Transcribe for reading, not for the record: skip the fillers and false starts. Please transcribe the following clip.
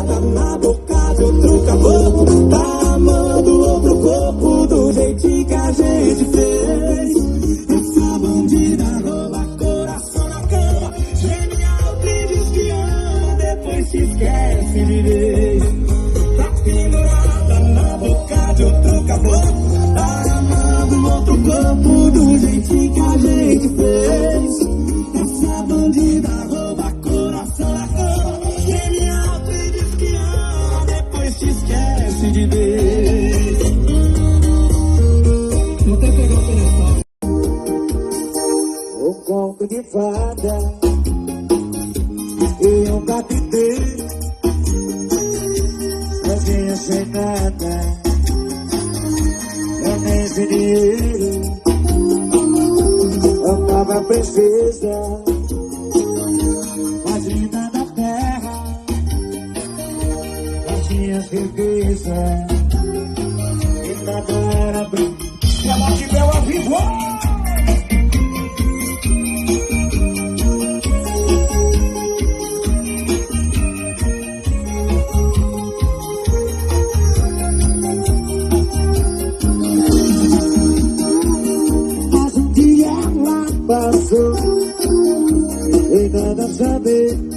namorada na boca de outro caboclo. Tá amando outro corpo do jeito que a gente fez. Essa bandida rouba coração na cama. Genial, te diz que ama, depois se esquece de vez. Tá pendurada na boca de outro caboclo. Tá amando outro corpo do jeito que a gente fez. Essa bandida rouba coração na cama. Genial, te diz que ama, depois se esquece de vez. Vou até pegar o telefone. O conto de fada e um capitão, sozinha sem nada, eu nem sem dinheiro. Amava a princesa mais linda da terra, das minhas riquezas, e nada era brinco. Se ela tiver uma viva. Passou, e nada saber.